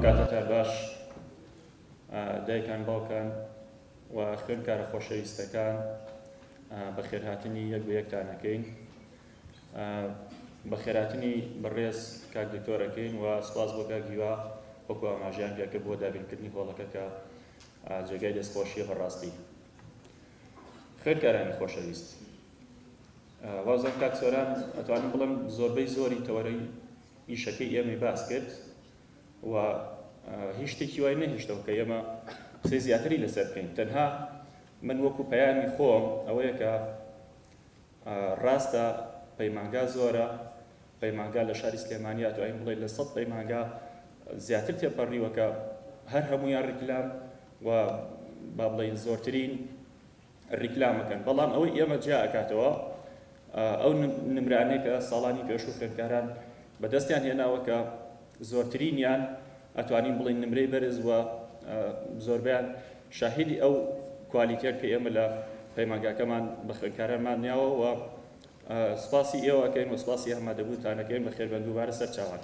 کاتتان باش دایکان باوکان و خوێندکارە خۆشەویستەکان بە خێرهاتنی یەک بە یەکتانەکەین بە خێرهاتنی بەڕێز کاک دکتۆرەکەین و سوپاس بۆ کاک گیوا وەکو ئاماژەیان پێکرد بۆ دابینکردنی هۆڵەکە کە جێگای دەستخۆشیە بەڕاستی. خوێندکارانی خۆشەویست، وازم کاک سۆران ئەتوانم بڵێم زۆربەی زۆری تەوەرەی ئیشەکەی ئێمەی باس کرد و هیچ شتێکی وای نەهێشتەوە کە ئێمە قسەی زیاتری لەسەر بکەین. تەنها من وەکو پەیامی خۆم ئەوەیە کە ڕاستە پەیمانگا زۆرە، پەیمانگا لە شاری سلێمانیا توانین بڵێ لە 100 پەیمانگا زیاتر تێپەڕیوە کە هەر هەموویان ڕیکلام و با بڵێین زۆرترین ڕیکلامەکەن، بەڵام ئەوەی ئێمە جیا ئەکاتەوە ئەو نمرانەی کە ساڵانی پێشوو خوێندکاران بەدەستیان هێناوە کە زۆرترینیان ئەتوانین بڵێن نمرەی بەرز و زۆربیان شاهدی ئەو کوالیتیان کە ئێمە لە پەیمانگاکەمان بە خوێندکارانمان نیاوە و سپاسی ئێوەکەین و سپاسی ئامادەبووتانەکەین بە خێربەند دووبارە سەر چاوان.